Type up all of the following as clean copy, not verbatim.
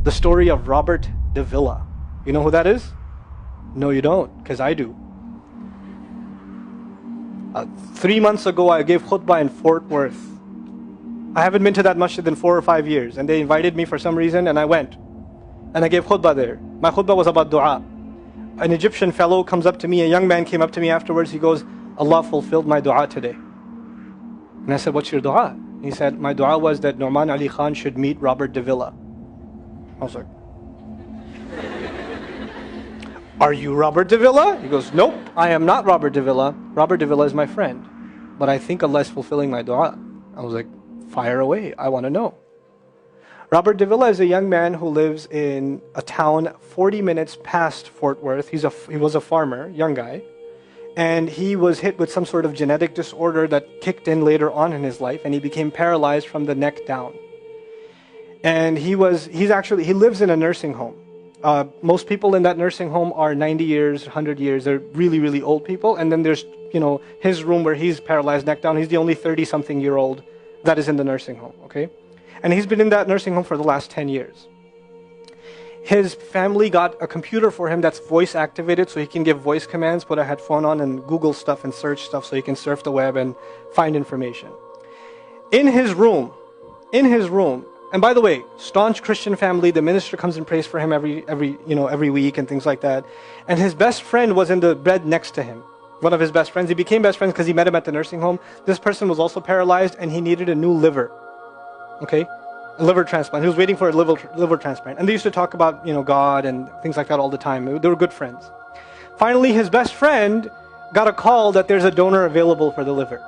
The story of Robert Davilla. You know who that is? No, you don't, because I do. 3 months ago, I gave khutbah in Fort Worth. I haven't been to that masjid in 4 or 5 years, and they invited me for some reason, and I went. And I gave khutbah there. My khutbah was about dua. An Egyptian fellow comes up to me, a young man came up to me afterwards, he goes, Allah fulfilled my dua today. And I said, what's your dua? He said, my dua was that Nouman Ali Khan should meet Robert Davilla. I was like, are you Robert Davilla? He goes, nope, I am not Robert Davilla. Robert Davilla is my friend. But I think Allah is fulfilling my dua. I was like, fire away, I want to know. Robert Davilla is a young man who lives in a town 40 minutes past Fort Worth. He was a farmer, young guy. And he was hit with some sort of genetic disorder that kicked in later on in his life, and he became paralyzed from the neck down. And he lives in a nursing home. Most people in that nursing home are 90 years, 100 years. They're really, really old people. And then there's, his room where he's paralyzed neck down. He's the only 30-something-year-old that is in the nursing home, okay? And he's been in that nursing home for the last 10 years. His family got a computer for him that's voice activated, so he can give voice commands, put a headphone on and Google stuff and search stuff so he can surf the web and find information. In his room, and by the way, staunch Christian family, the minister comes and prays for him every week and things like that. And his best friend was in the bed next to him. One of his best friends. He became best friends because he met him at the nursing home. This person was also paralyzed and he needed a new liver. Okay? A liver transplant. He was waiting for a liver transplant. And they used to talk about, God and things like that all the time. They were good friends. Finally, his best friend got a call that there's a donor available for the liver.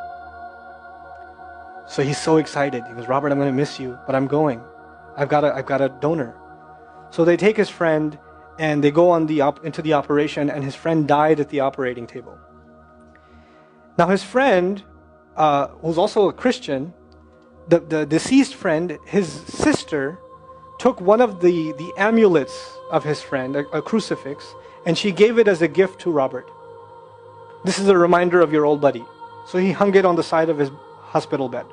So he's so excited. He goes, Robert, I'm going to miss you, but I'm going. I've got a donor. So they take his friend and they go into the operation, and his friend died at the operating table. Now his friend, who's also a Christian, the deceased friend, his sister, took one of the amulets of his friend, a crucifix, and she gave it as a gift to Robert. This is a reminder of your old buddy. So he hung it on the side of his hospital bed.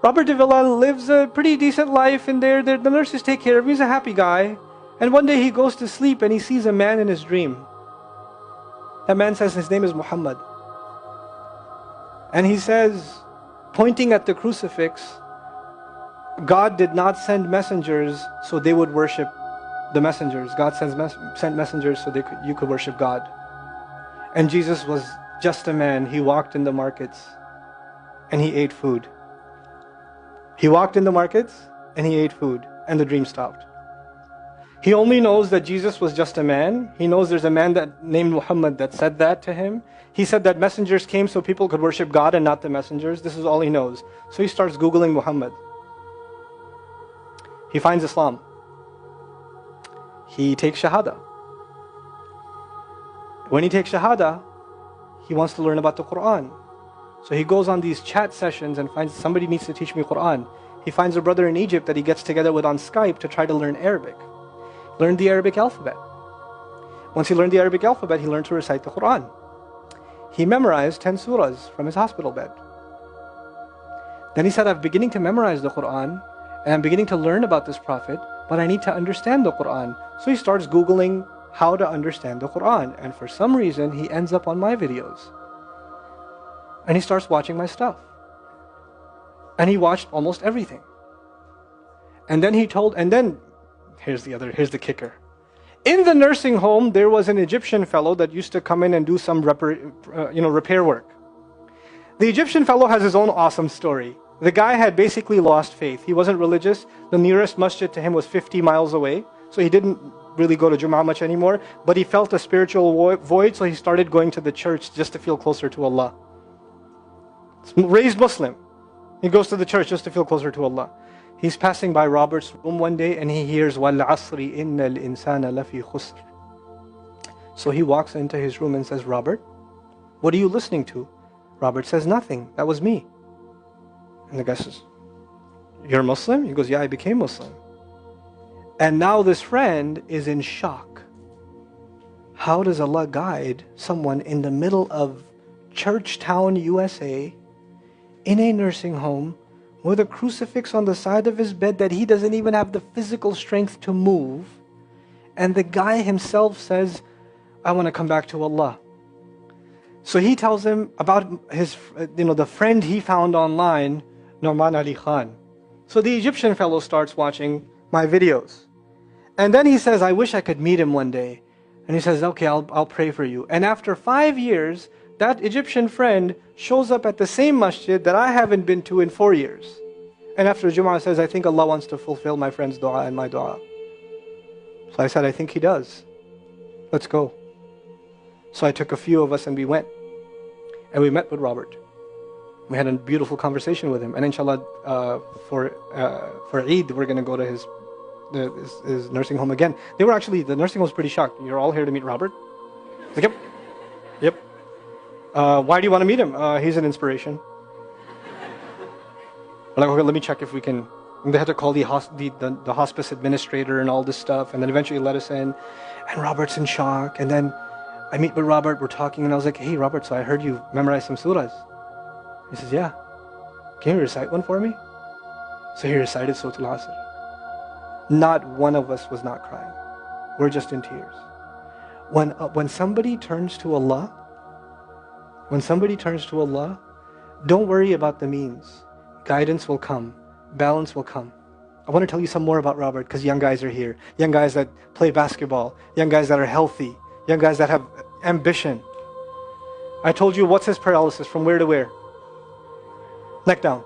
Robert Davilla lives a pretty decent life in there. The nurses take care of him. He's a happy guy. And one day he goes to sleep and he sees a man in his dream. That man says his name is Muhammad. And he says, pointing at the crucifix, God did not send messengers so they would worship the messengers. God sent messengers so you could worship God. And Jesus was just a man. He walked in the markets and he ate food. He walked in the markets and he ate food, and the dream stopped. He only knows that Jesus was just a man. He knows there's a man named Muhammad that said that to him. He said that messengers came so people could worship God and not the messengers. This is all he knows. So he starts Googling Muhammad. He finds Islam. He takes Shahada. When he takes Shahada, he wants to learn about the Quran. So he goes on these chat sessions and finds somebody needs to teach me Quran. He finds a brother in Egypt that he gets together with on Skype to try to learn Arabic. Learn the Arabic alphabet. Once he learned the Arabic alphabet, he learned to recite the Quran. He memorized 10 surahs from his hospital bed. Then he said, I'm beginning to memorize the Quran and I'm beginning to learn about this prophet, but I need to understand the Quran. So he starts Googling how to understand the Quran. And for some reason, he ends up on my videos. And he starts watching my stuff. And he watched almost everything. And then here's the kicker. In the nursing home, there was an Egyptian fellow that used to come in and do some repair work. The Egyptian fellow has his own awesome story. The guy had basically lost faith. He wasn't religious. The nearest masjid to him was 50 miles away. So he didn't really go to Jum'ah much anymore. But he felt a spiritual void, so he started going to the church just to feel closer to Allah. Raised Muslim. He goes to the church just to feel closer to Allah. He's passing by Robert's room one day and he hears وَالْعَصْرِ إِنَّ الْإِنسَانَ لَفِي خُسْرٍ. So he walks into his room and says, Robert, what are you listening to? Robert says, nothing. That was me. And the guy says, you're Muslim? He goes, yeah, I became Muslim. And now this friend is in shock. How does Allah guide someone in the middle of Churchtown, USA, in a nursing home, with a crucifix on the side of his bed that he doesn't even have the physical strength to move. And the guy himself says, I want to come back to Allah. So he tells him about his, the friend he found online, Norman Ali Khan. So the Egyptian fellow starts watching my videos. And then he says, I wish I could meet him one day. And he says, okay, I'll pray for you. And after 5 years, that Egyptian friend shows up at the same masjid that I haven't been to in 4 years. And after Jum'ah says, I think Allah wants to fulfill my friend's dua and my dua. So I said, I think He does. Let's go. So I took a few of us and we went. And we met with Robert. We had a beautiful conversation with him. And inshallah, for Eid, we're going to go to his nursing home again. The nursing home was pretty shocked. You're all here to meet Robert? I was like, yep. Why do you want to meet him? He's an inspiration. I'm like, okay, let me check if we can. And they had to call the hospice administrator and all this stuff. And then eventually let us in. And Robert's in shock. And then I meet with Robert, we're talking, and I was like, hey Robert, so I heard you memorize some surahs. He says, yeah. Can you recite one for me? So he recited Surah Al-Asr. Not one of us was not crying. We're just in tears. When somebody turns to Allah, don't worry about the means. Guidance will come. Balance will come. I want to tell you some more about Robert, because young guys are here. Young guys that play basketball. Young guys that are healthy. Young guys that have ambition. I told you what's his paralysis, from where to where? Neck down.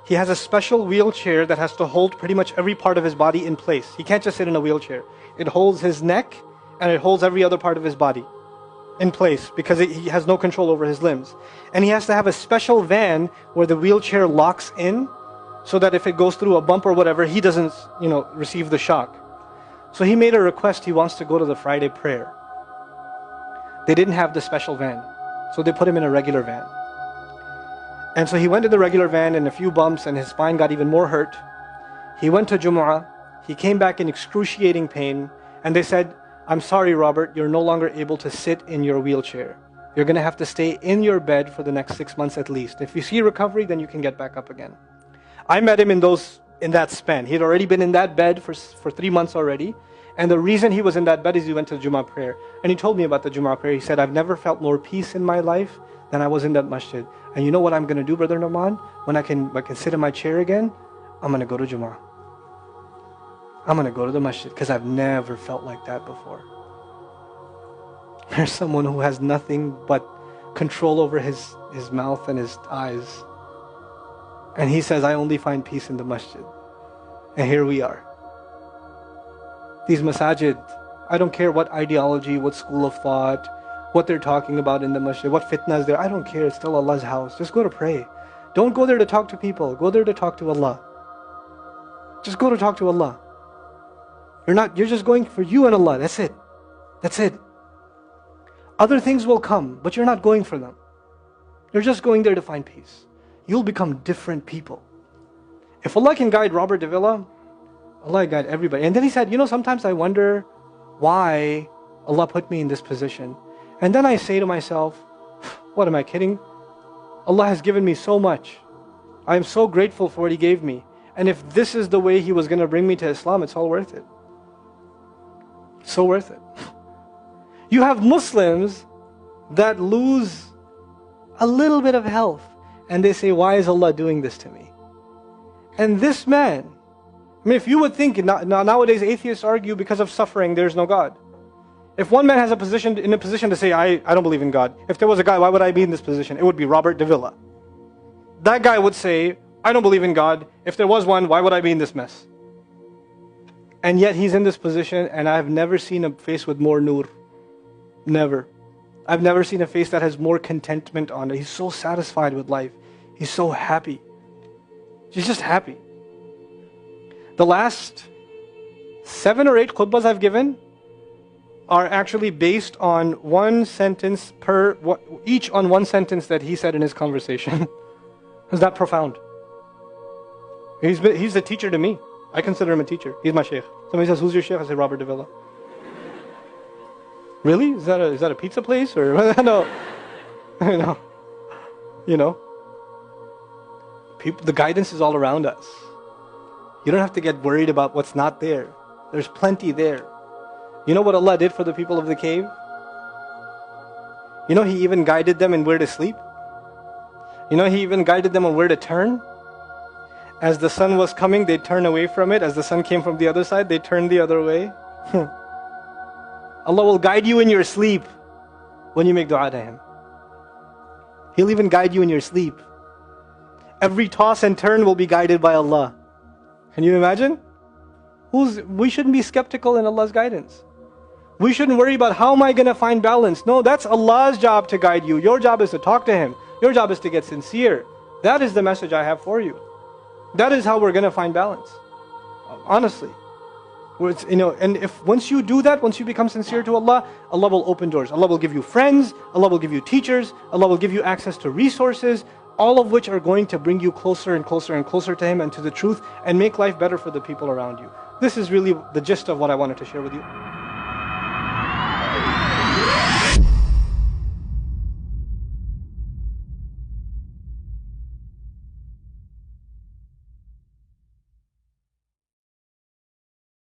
He has a special wheelchair that has to hold pretty much every part of his body in place. He can't just sit in a wheelchair. It holds his neck and it holds every other part of his body in place because he has no control over his limbs. And he has to have a special van where the wheelchair locks in so that if it goes through a bump or whatever, he doesn't, receive the shock. So he made a request. He wants to go to the Friday prayer. They didn't have the special van, so they put him in a regular van. And so he went to the regular van and a few bumps and his spine got even more hurt. He went to Jumu'ah. He came back in excruciating pain. And they said, I'm sorry, Robert, you're no longer able to sit in your wheelchair. You're going to have to stay in your bed for the next 6 months at least. If you see recovery, then you can get back up again. I met him in that span. He had already been in that bed for 3 months already. And the reason he was in that bed is he went to the Jummah prayer. And he told me about the Jummah prayer. He said, I've never felt more peace in my life than I was in that masjid. And you know what I'm going to do, Brother Nauman? When I can sit in my chair again, I'm going to go to Jummah. I'm going to go to the masjid because I've never felt like that before. There's someone who has nothing but control over his mouth and his eyes. And he says, I only find peace in the masjid. And here we are. These masajid, I don't care what ideology, what school of thought, what they're talking about in the masjid, what fitna is there. I don't care. It's still Allah's house. Just go to pray. Don't go there to talk to people. Go there to talk to Allah. Just go to talk to Allah. You're just going for you and Allah. That's it. That's it. Other things will come, but you're not going for them. You're just going there to find peace. You'll become different people. If Allah can guide Robert Davilla, Allah guide everybody. And then he said, sometimes I wonder why Allah put me in this position. And then I say to myself, what am I kidding? Allah has given me so much. I am so grateful for what He gave me. And if this is the way He was going to bring me to Islam, it's all worth it. So worth it. You have Muslims that lose a little bit of health and they say, why is Allah doing this to me? And this man, if you would think, nowadays atheists argue because of suffering, there's no God. If one man has in a position to say, I don't believe in God. If there was a guy, why would I be in this position? It would be Robert Davilla. That guy would say, I don't believe in God. If there was one, why would I be in this mess? And yet he's in this position, and I've never seen a face with more nur. Never. I've never seen a face that has more contentment on it. He's so satisfied with life. He's so happy. He's just happy. The last 7 or 8 khutbahs I've given are actually based on one sentence each on one sentence that he said in his conversation. Is that profound? He's a teacher to me. I consider him a teacher. He's my sheikh. Somebody says, who's your sheikh? I say, Robert Davilla. Really? Is that a pizza place? Or no. The guidance is all around us. You don't have to get worried about what's not there. There's plenty there. You know what Allah did for the people of the cave? You know He even guided them in where to sleep. You know He even guided them on where to turn. As the sun was coming, they'd turn away from it. As the sun came from the other side, they'd turn the other way. Allah will guide you in your sleep when you make dua to Him. He'll even guide you in your sleep. Every toss and turn will be guided by Allah. Can you imagine? We shouldn't be skeptical in Allah's guidance. We shouldn't worry about how am I going to find balance. No, that's Allah's job to guide you. Your job is to talk to Him. Your job is to get sincere. That is the message I have for you. That is how we're going to find balance. Honestly. And if once you do that, once you become sincere to Allah, Allah will open doors. Allah will give you friends. Allah will give you teachers. Allah will give you access to resources, all of which are going to bring you closer and closer and closer to Him and to the truth and make life better for the people around you. This is really the gist of what I wanted to share with you.